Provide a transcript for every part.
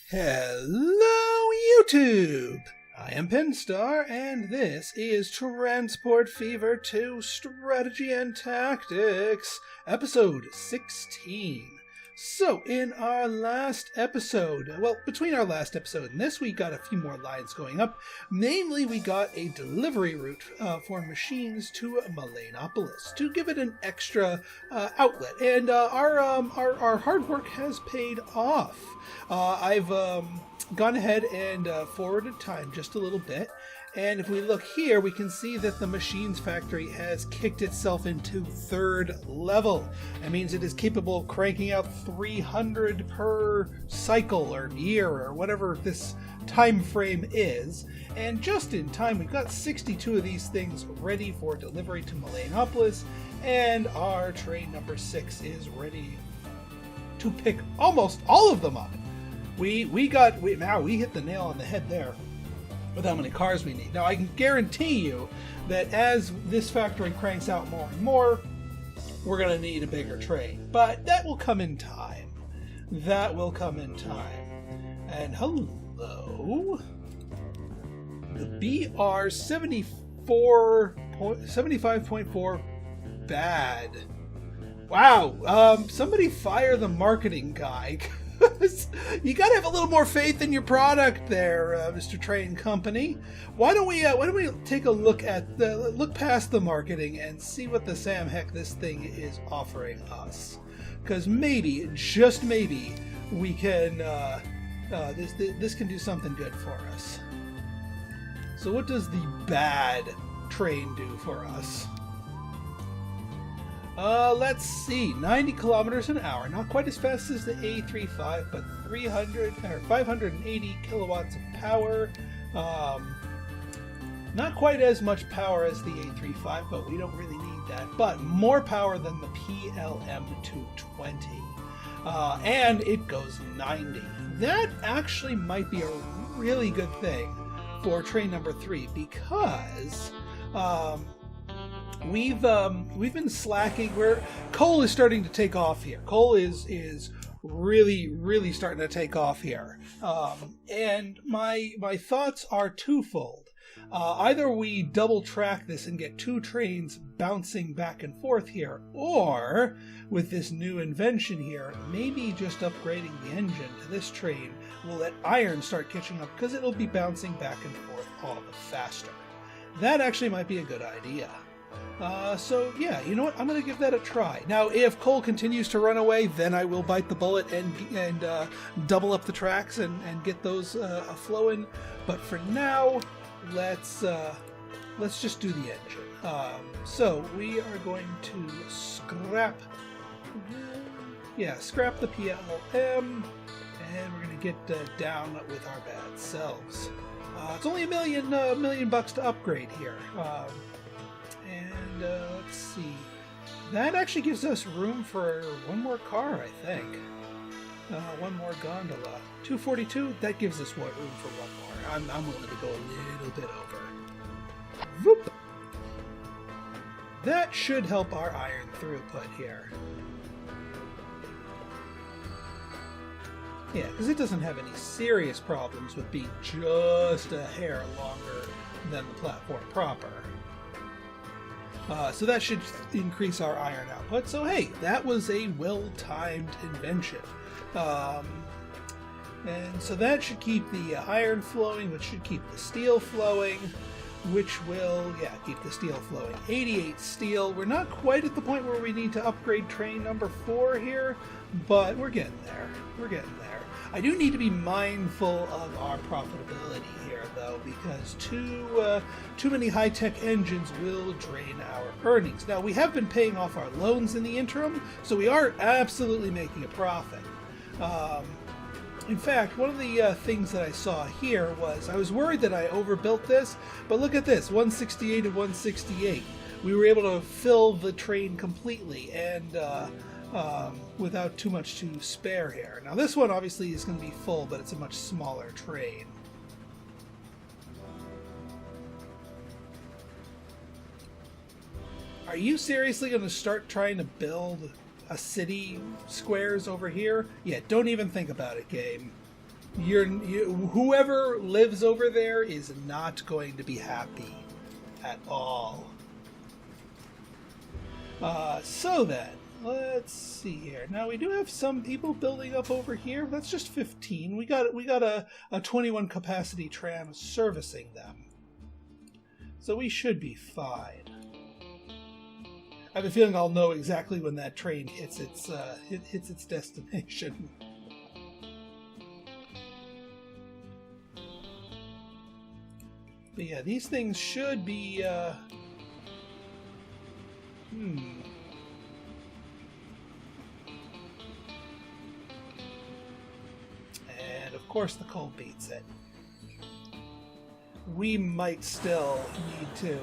Hello, YouTube! I am Pinstar, and this is Transport Fever 2 Strategy and Tactics, Episode 16. So, in our last episode, between our last episode and this, we got a few more lines going up. Namely, we got a delivery route for machines to Melanopolis to give it an extra outlet. And our hard work has paid off. I've gone ahead and forwarded time just a little bit. And if we look here, we can see that the machines factory has kicked itself into third level. That means it is capable of cranking out 300 per cycle or year or whatever this time frame is. And just in time, we've got 62 of these things ready for delivery to Melanopolis. And our train number 6 is ready to pick almost all of them up. We hit the nail on the head there with how many cars we need. Now, I can guarantee you that as this factory cranks out more and more, we're going to need a bigger train. But that will come in time. That will come in time. And hello. The BR 75.4 bad. Wow. Somebody fire the marketing guy. You gotta have a little more faith in your product there, Mr. Train Company. Why don't we take a look past the marketing and see what the Sam heck this thing is offering us? Because maybe, just maybe, we can this can do something good for us. So what does the bad train do for us? Let's see, 90 kilometers an hour. Not quite as fast as the A35, but 580 kilowatts of power. Not quite as much power as the A35, but we don't really need that. But more power than the PLM 220. And it goes 90. That actually might be a really good thing for train number 3 because we've been slacking. Coal is starting to take off here. Coal is really starting to take off here. And my thoughts are twofold. Either we double track this and get 2 trains bouncing back and forth here, or with this new invention here, maybe just upgrading the engine to this train will let iron start catching up because it'll be bouncing back and forth all the faster. That actually might be a good idea. So yeah, you know what? I'm going to give that a try. Now, if coal continues to run away, then I will bite the bullet and double up the tracks and get those flowing. But for now, let's just do the engine. So we are going to scrap the PLM, and we're going to get down with our bad selves. It's only $1 million to upgrade here. And let's see. That actually gives us room for one more car, I think. One more gondola. 242, that gives us room for one more. I'm willing to go a little bit over. Whoop. That should help our iron throughput here. Yeah, because it doesn't have any serious problems with being just a hair longer than the platform proper. So that should increase our iron output. So hey, that was a well-timed invention. And so that should keep the iron flowing, which should keep the steel flowing, which will, keep the steel flowing. 88 steel. We're not quite at the point where we need to upgrade train number 4 here, but we're getting there. We're getting there. I do need to be mindful of our profitability here, though, because too many high-tech engines will drain our earnings. Now, we have been paying off our loans in the interim, so we are absolutely making a profit. In fact, one of the things that I saw here was I was worried that I overbuilt this, but look at this, 168 of 168. We were able to fill the train completely and without too much to spare here. Now this one obviously is going to be full, but it's a much smaller train. Are you seriously going to start trying to build a city squares over here? Yeah, don't even think about it, game. whoever lives over there is not going to be happy at all. So then, let's see here. Now we do have some people building up over here. That's just 15. We got a 21 capacity tram servicing them, so we should be fine. I have a feeling I'll know exactly when that train hits its destination. But yeah, these things should be, And of course the coal beats it. We might still need to,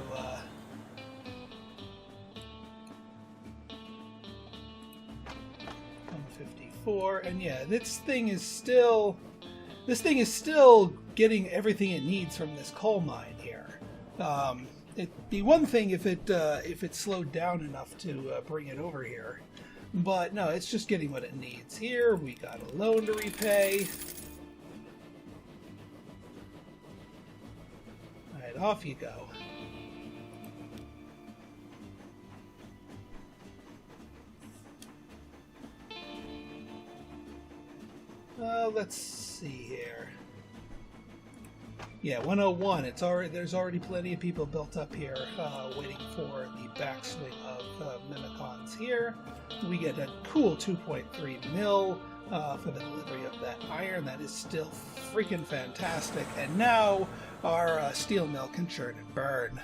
154, and yeah, this thing is still getting everything it needs from this coal mine here. It'd be one thing if it slowed down enough to bring it over here, but no, it's just getting what it needs. Here we got a loan to repay. All right, off you go. Let's see here. Yeah, 101. There's already plenty of people built up here, waiting for the backswing of Mimicons here. We get a cool 2.3 mil for the delivery of that iron. That is still freaking fantastic. And now our steel mill can churn and burn.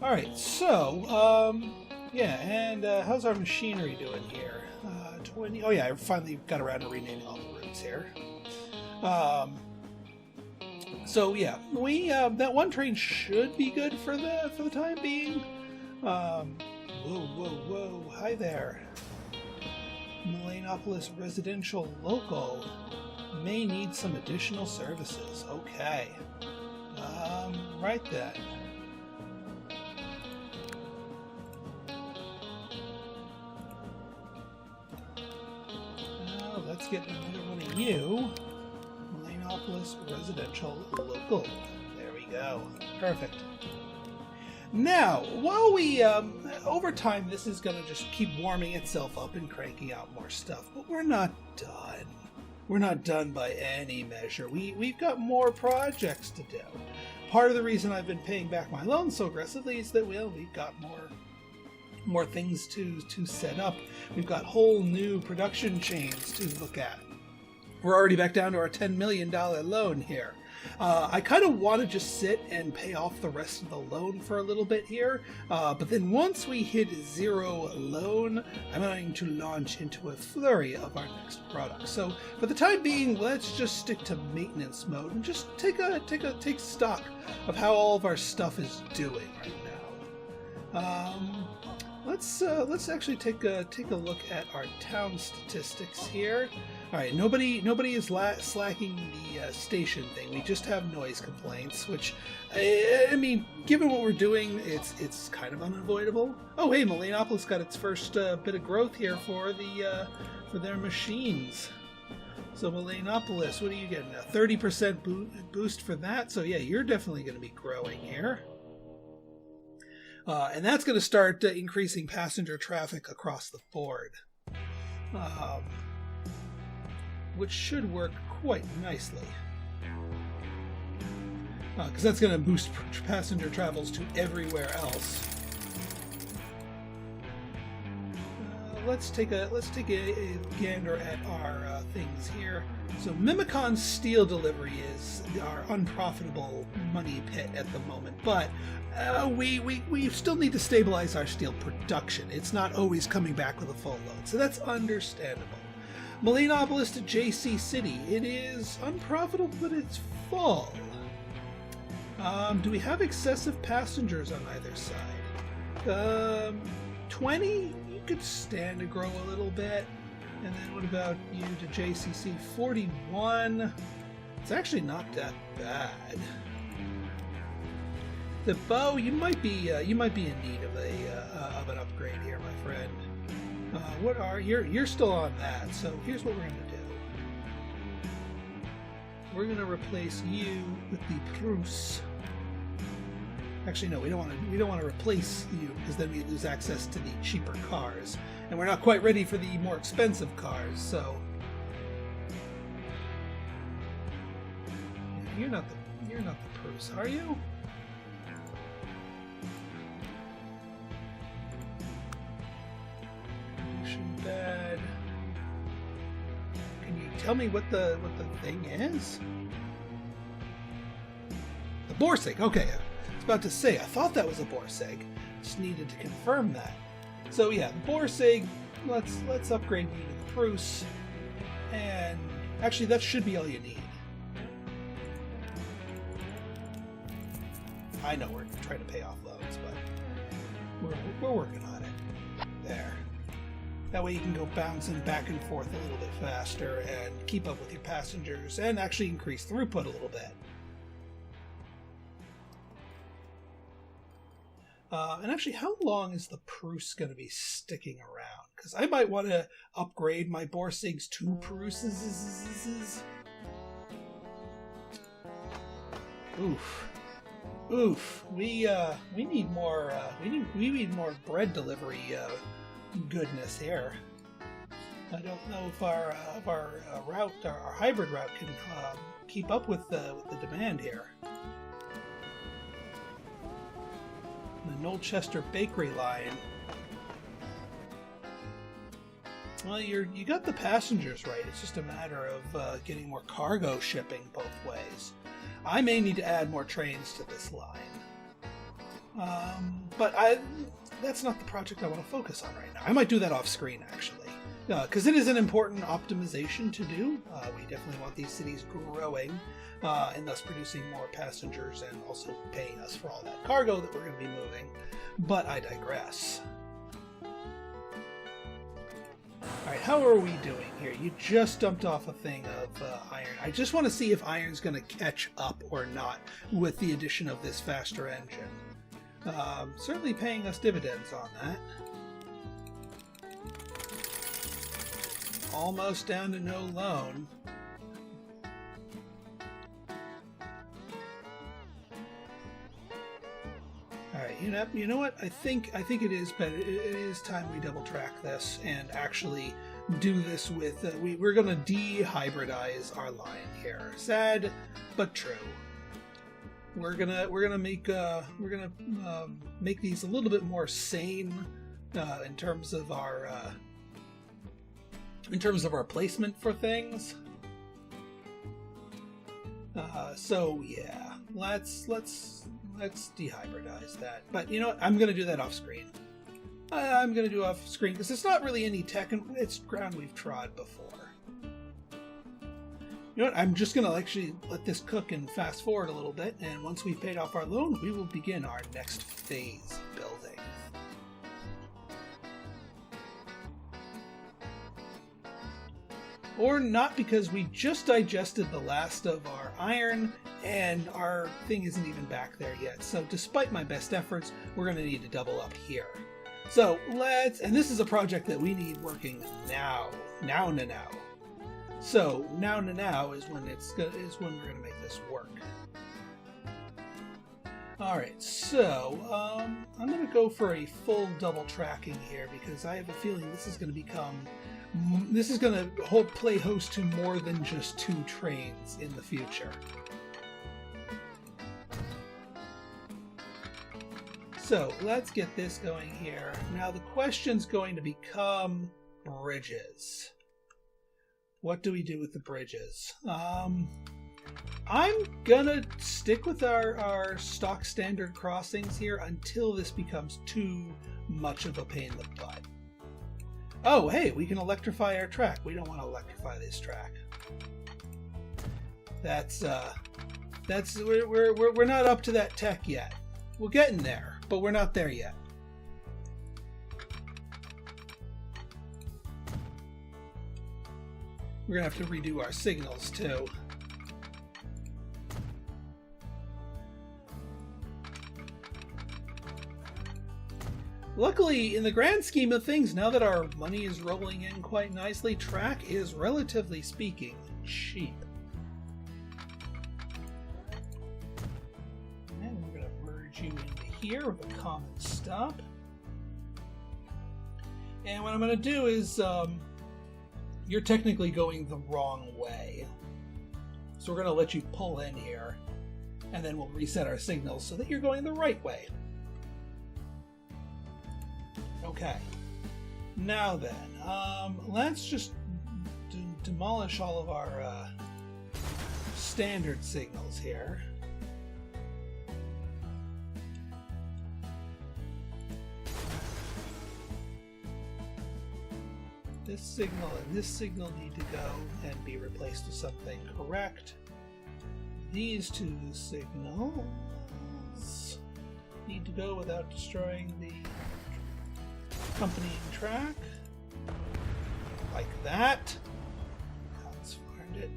Alright, so, yeah, and how's our machinery doing here? 20. Oh yeah, I finally got around to renaming all the routes here. So yeah, we that one train should be good for the time being. Whoa! Hi there. Melanopolis Residential Local may need some additional services. Okay. Right then. Let's get another one of you. Melanopolis Residential Local. There we go. Perfect. Now, while we, over time, this is going to just keep warming itself up and cranking out more stuff, but we're not done. We're not done by any measure. We've got more projects to do. Part of the reason I've been paying back my loans so aggressively is that, well, we've got more things to set up. We've got whole new production chains to look at. We're already back down to our $10 million loan here. I kind of want to just sit and pay off the rest of the loan for a little bit here, but then once we hit zero loan, I'm going to launch into a flurry of our next product. So for the time being, let's just stick to maintenance mode and just take stock of how all of our stuff is doing right now. Let's actually take a look at our town statistics here. All right, nobody is slacking the station thing. We just have noise complaints, which I mean, given what we're doing, it's kind of unavoidable. Oh, hey, Melanopolis got its first bit of growth here for their machines. So Melanopolis, what are you getting? A 30% boost for that. So yeah, you're definitely going to be growing here. And that's going to start increasing passenger traffic across the board, which should work quite nicely, because that's going to boost passenger travels to everywhere else. Let's take a gander at our things here. So Mimicon's steel delivery is our unprofitable money pit at the moment, but we still need to stabilize our steel production. It's not always coming back with a full load, so that's understandable. Melanopolis to JC City. It is unprofitable, but it's full. Do we have excessive passengers on either side? 20? You could stand to grow a little bit. And then what about you to JCC? 41. It's actually not that bad. The bow, you might be in need of an upgrade here, my friend. You're still on that, so here's what we're gonna do. We're gonna replace you with the Prusse. Actually, no, we don't want to replace you because then we lose access to the cheaper cars, and we're not quite ready for the more expensive cars. So you're not the Prusse, are you? Bad. Can you tell me what the thing is? The Borsig. Okay, I was about to say I thought that was a Borsig. Just needed to confirm that. So yeah, the Borsig. Let's upgrade you to the Prusse, and actually that should be all you need. I know we're trying to pay off loans, but we're working on it. There. That way you can go bouncing back and forth a little bit faster and keep up with your passengers and actually increase throughput a little bit. And actually, how long is the Prusse going to be sticking around? Because I might want to upgrade my Borsigs to Prusses. Oof. We need more. We need more bread delivery. Goodness here. I don't know if our route, our hybrid route, can keep up with the demand here. The Knowlchester Bakery line. Well, you got the passengers right. It's just a matter of getting more cargo shipping both ways. I may need to add more trains to this line. But that's not the project I want to focus on right now. I might do that off screen, actually. Because it is an important optimization to do. We definitely want these cities growing and thus producing more passengers and also paying us for all that cargo that we're going to be moving. But I digress. Alright, how are we doing here? You just dumped off a thing of iron. I just want to see if iron's going to catch up or not with the addition of this faster engine. Certainly paying us dividends on that. Almost down to no loan. Alright, you know what? I think it is better. It is time we double track this and actually do this with we're gonna de-hybridize our line here. Sad but true. We're gonna make these a little bit more sane in terms of our placement for things. So yeah, let's dehybridize that. But you know what? I'm gonna do that off screen. I'm gonna do off screen because it's not really any tech, and it's ground we've trod before. You know what? I'm just going to actually let this cook and fast forward a little bit, and once we've paid off our loan, we will begin our next phase building. Or not, because we just digested the last of our iron, and our thing isn't even back there yet. So despite my best efforts, we're going to need to double up here. So and this is a project that we need working now. So now is when we're going to make this work. All right, so I'm going to go for a full double tracking here because I have a feeling this is going to play host to more than just 2 trains in the future. So let's get this going here. Now the question's going to become bridges. What do we do with the bridges? I'm gonna stick with our stock standard crossings here until this becomes too much of a pain in the butt. Oh, hey, we can electrify our track. We don't want to electrify this track. We're not up to that tech yet. We're getting there, but we're not there yet. We're gonna have to redo our signals too. Luckily, in the grand scheme of things, now that our money is rolling in quite nicely, track is, relatively speaking, cheap. And we're going to merge you into here with a common stop. And what I'm going to do is, you're technically going the wrong way. So we're going to let you pull in here, and then we'll reset our signals so that you're going the right way. Okay. Now then, let's just demolish all of our standard signals here. This signal and this signal need to go and be replaced with something correct. These two signals need to go without destroying the accompanying track. Like that. Let's find it.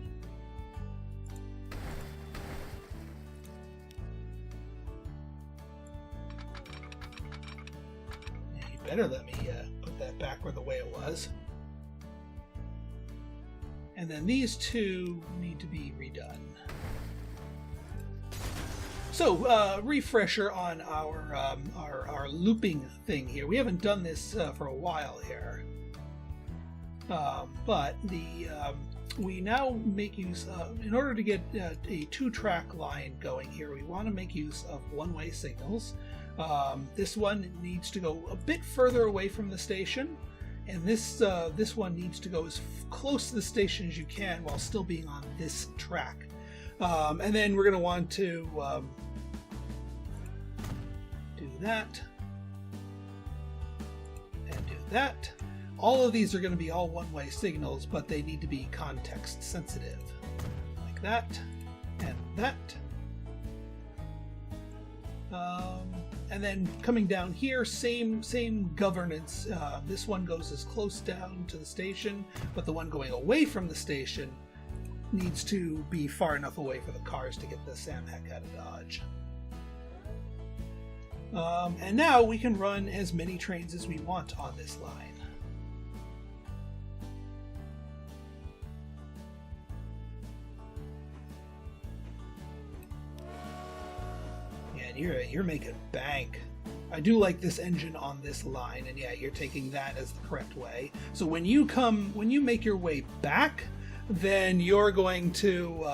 Yeah, you better let me put that back where the way it was. And then these two need to be redone. So, refresher on our looping thing here. We haven't done this for a while here, but we now make use of, in order to get a two-track line going here, we want to make use of one-way signals. This one needs to go a bit further away from the station. And this one needs to go as close to the station as you can while still being on this track. And then we're going to want to do that and do that. All of these are going to be all one-way signals, but they need to be context sensitive. Like that and that. And then coming down here, same governance. This one goes as close down to the station, but the one going away from the station needs to be far enough away for the cars to get the Sam heck out of Dodge. And now we can run as many trains as we want on this line. You're making bank. I do like this engine on this line, and yeah, you're taking that as the correct way. So when you make your way back, then you're going to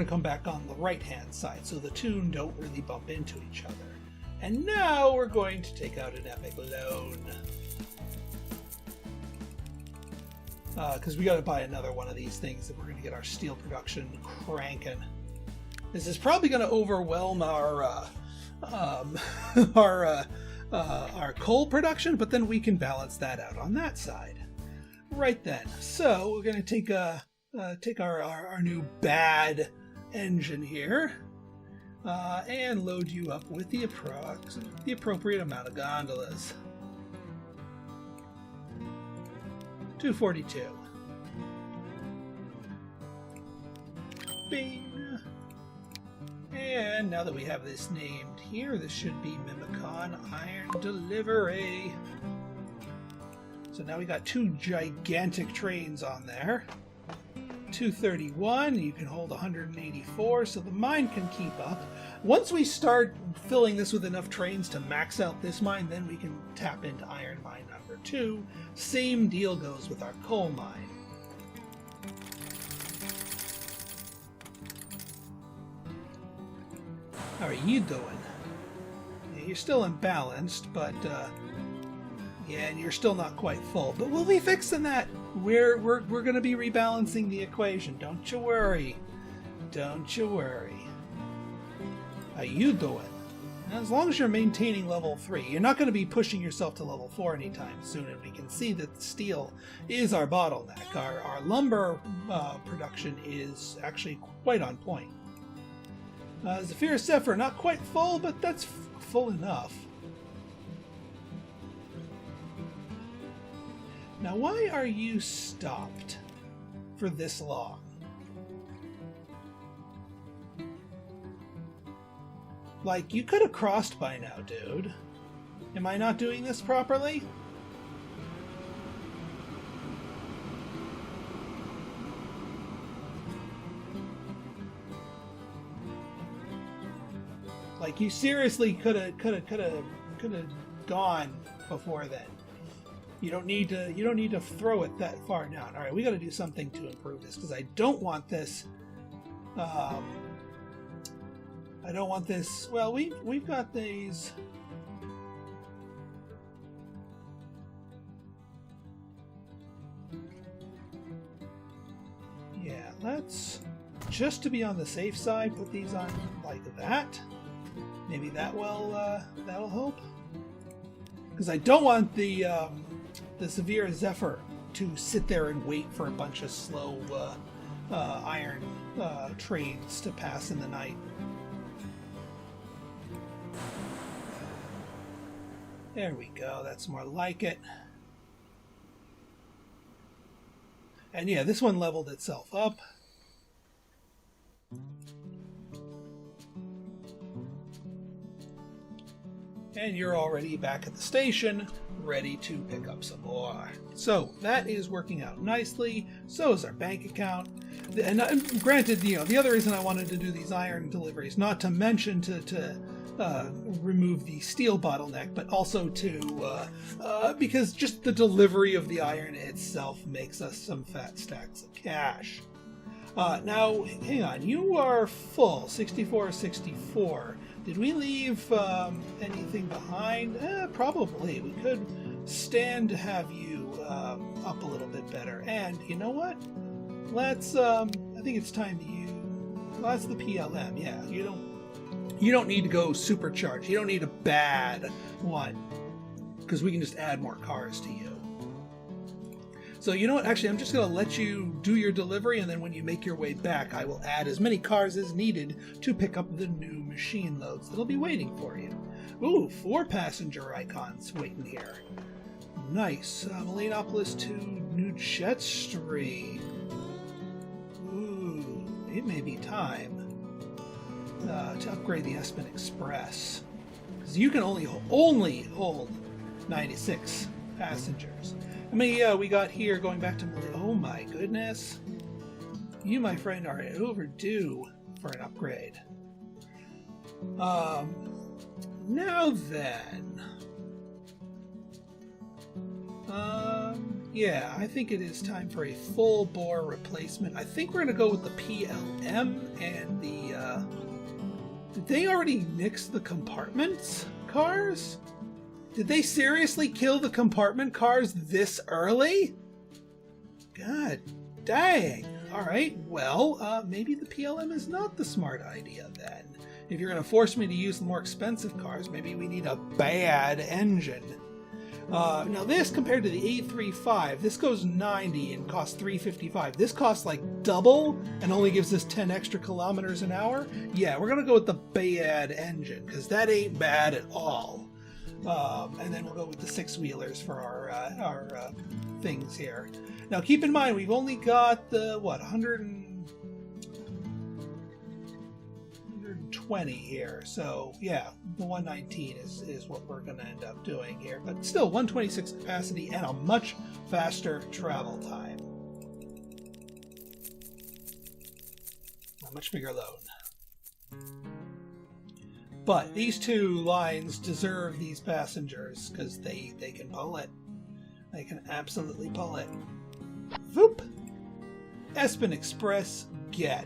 come back on the right-hand side, so the two don't really bump into each other. And now we're going to take out an epic loan. Because we got to buy another one of these things if we're going to get our steel production cranking. This is probably going to overwhelm our coal production, but then we can balance that out on that side. Right then. So we're going to take our new bad engine here and load you up with the appropriate amount of gondolas. 242. Bing. And now that we have this named here, this should be Mimicon Iron Delivery. So now we got two gigantic trains on there. 231, you can hold 184, so the mine can keep up. Once we start filling this with enough trains to max out this mine, then we can tap into Iron Mine number 2. Same deal goes with our coal mine. How are you doing? Yeah, you're still imbalanced, but yeah, and you're still not quite full. But we'll be fixing that. We're going to be rebalancing the equation. Don't you worry. Don't you worry. How you doing? As long as you're maintaining level 3, you're not going to be pushing yourself to level 4 anytime soon, and we can see that steel is our bottleneck. Our lumber production is actually quite on point. Zafir Sefer, not quite full, but that's full enough. Now, why are you stopped for this long? Like, you could have crossed by now, dude. Am I not doing this properly? Like, you seriously could have gone before then. You don't need to throw it that far down. All right, we got to do something to improve this because I don't want this. I don't want this. Well, we've got these. Yeah, let's just to be on the safe side put these on like that. Maybe that will that'll help. Because I don't want the Severe Zephyr to sit there and wait for a bunch of slow iron trains to pass in the night. There we go, that's more like it. And yeah, this one leveled itself up. And you're already back at the station, ready to pick up some more. So that is working out nicely. So is our bank account. And granted, the other reason I wanted to do these iron deliveries, not to mention to remove the steel bottleneck, but also to because just the delivery of the iron itself makes us some fat stacks of cash. Now, hang on, you are full, 64. Did we leave anything behind? Probably. We could stand to have you up a little bit better. And you know what? Let's. I think it's time to use. Well, that's the PLM. Yeah, you don't need to go supercharged. You don't need a bad one because we can just add more cars to you. So you know what? Actually, I'm just going to let you do your delivery, and then when you make your way back, I will add as many cars as needed to pick up the new machine loads that'll be waiting for you. Ooh, 4 passenger icons waiting here. Nice. Melanopolis to New Jet Street. Ooh, it may be time to upgrade the Espen Express. Because you can only hold 96 passengers. How many we got here going back to Malay? Oh my goodness. You, my friend, are overdue for an upgrade. Now then. Yeah, I think it is time for a full bore replacement. I think we're going to go with the PLM and the, did they already nix the compartments cars? Did they seriously kill the compartment cars this early? God dang. Alright, well, maybe the PLM is not the smart idea then. If you're going to force me to use the more expensive cars, maybe we need a bad engine. Now this, compared to the A35, this goes 90 and costs 355. This costs like double and only gives us 10 extra kilometers an hour. Yeah, we're going to go with the bad engine, because that ain't bad at all. And then we'll go with the 6-wheelers for our things here. Now keep in mind, we've only got the, 120 here. So yeah, the 119 is what we're going to end up doing here. But still, 126 capacity and a much faster travel time. A much bigger load. But these 2 lines deserve these passengers because they can pull it. They can absolutely pull it. Voop! Espen Express, get.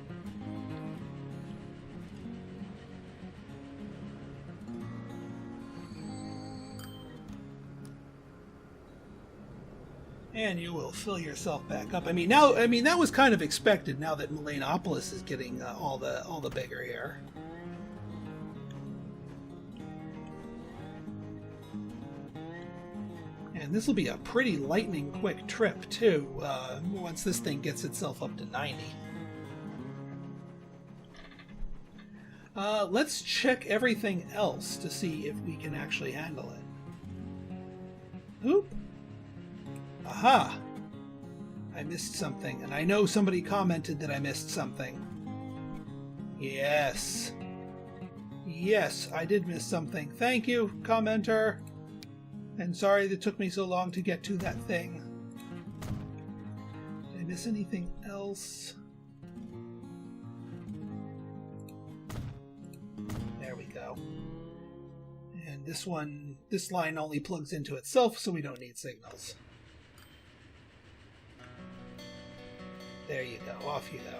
And you will fill yourself back up. I mean, that was kind of expected now that Melanopolis is getting all the bigger here. And this will be a pretty lightning quick trip, too, once this thing gets itself up to 90. Let's check everything else to see if we can actually handle it. Oop. Aha! I missed something, and I know somebody commented that I missed something. Yes. Yes, I did miss something. Thank you, commenter. And sorry that it took me so long to get to that thing. Did I miss anything else? There we go. And this line only plugs into itself, so we don't need signals. There you go. Off you go.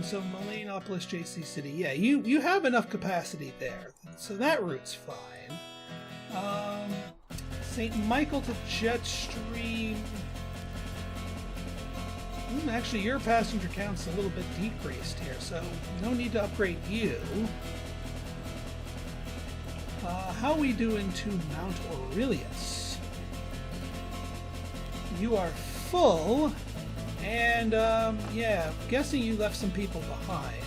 So Melanopolis, JC City. Yeah, you have enough capacity there, so that route's fine. St. Michael to Jetstream. Actually, your passenger count's a little bit decreased here, so no need to upgrade you. How are we doing to Mount Aurelius? You are full. And, yeah, I'm guessing you left some people behind.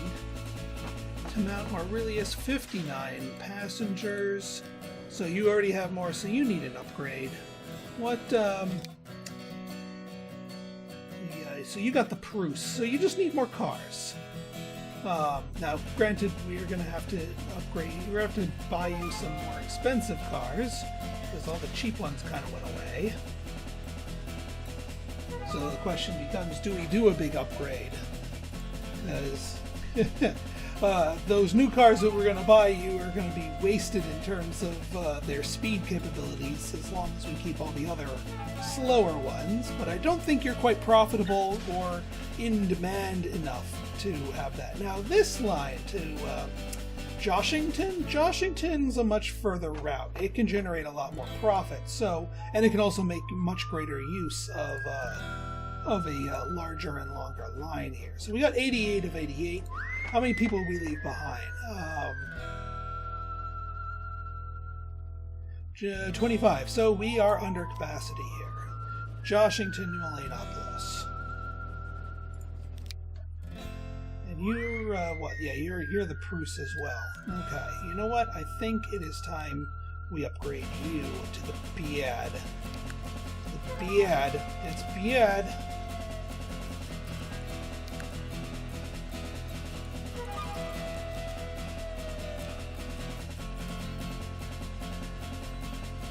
To Mount Aurelius, 59 passengers. So you already have more, so you need an upgrade. What, so you got the Prusse, so you just need more cars. Now, granted, we're going to have to upgrade, we're going to have to buy you some more expensive cars, because all the cheap ones kind of went away. So the question becomes, do we do a big upgrade? Because those new cars that we're going to buy you are going to be wasted in terms of their speed capabilities, as long as we keep all the other slower ones. But I don't think you're quite profitable or in demand enough to have that. Now, this line to Joshington's a much further route. It can generate a lot more profit, and it can also make much greater use of a larger and longer line here. So we got 88 of 88. How many people did we leave behind? 25. So we are under capacity here. Joshington, Melanopolis. And you're, what? Yeah, you're the Prusse as well. Okay, you know what? I think it is time we upgrade you to the Biad. The Biad. It's Biad.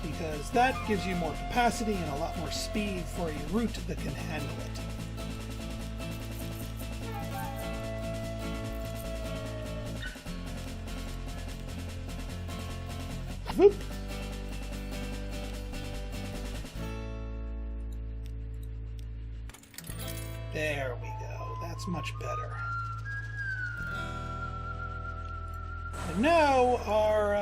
Because that gives you more capacity and a lot more speed for a route that can handle it. Whoop. There we go. That's much better. And now our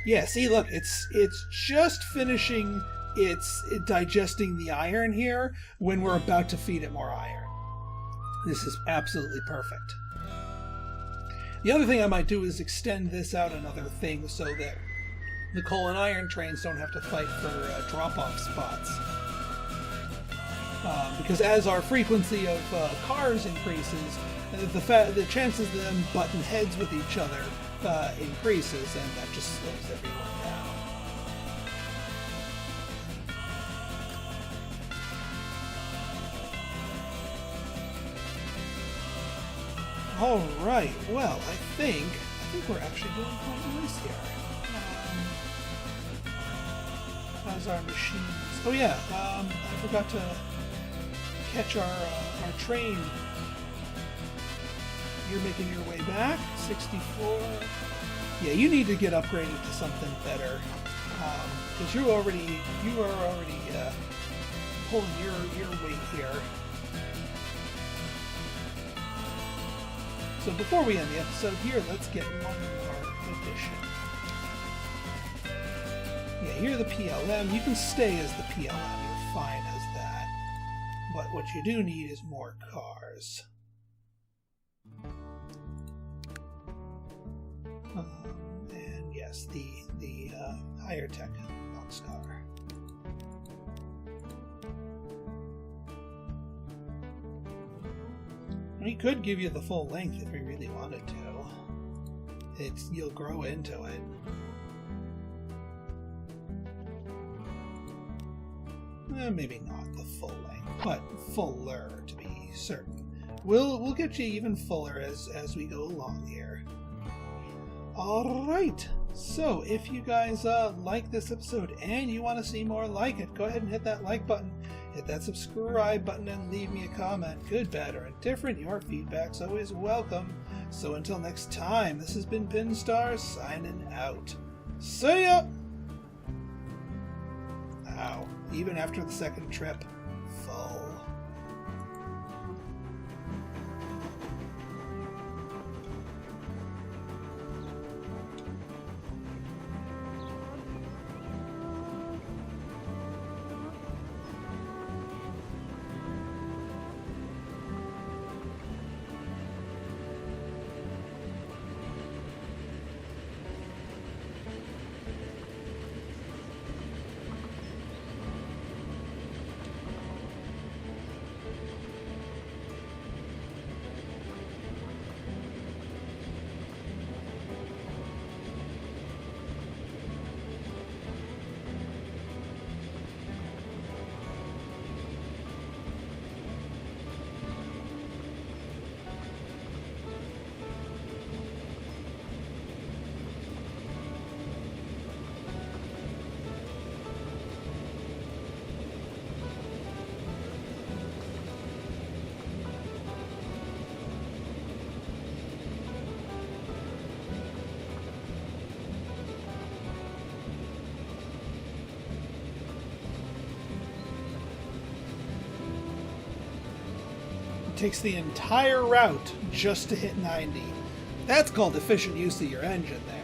yeah, see, look, it's just finishing its digesting the iron here when we're about to feed it more iron. This is absolutely perfect. The other thing I might do is extend this out another thing so that the coal and iron trains don't have to fight for drop-off spots. Because as our frequency of cars increases, the chances of them butting heads with each other increases, and that just slows everyone down. All right. Well, I think we're actually doing quite nice here. How's our machines? Oh yeah, I forgot to catch our train. You're making your way back. 64. Yeah, you need to get upgraded to something better, because you are already pulling your weight here. So before we end the episode here, let's get one more addition. Yeah, you're the PLM. You can stay as the PLM. You're fine as that. But what you do need is more cars. And yes, the higher tech boxcar. We could give you the full length if we really wanted to. You'll grow into it. Maybe not the full length, but fuller to be certain. we'll get you even fuller as we go along here. All right. So if you guys like this episode and you want to see more like it, go ahead and hit that like button, hit that subscribe button, and leave me a comment. Good, bad, or indifferent. Your feedback's always welcome. So until next time, this has been Pinstar signing out. See ya! Ow. Even after the second trip. Full. Takes the entire route just to hit 90. That's called efficient use of your engine there.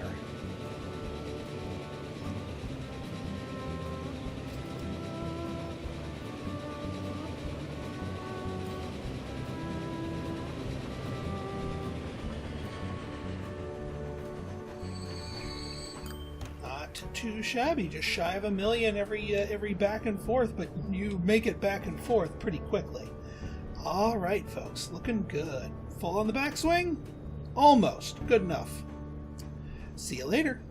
Not too shabby, just shy of 1 million every back and forth, but you make it back and forth pretty quickly. All right, folks, looking good. Full on the backswing? Almost. Good enough. See you later.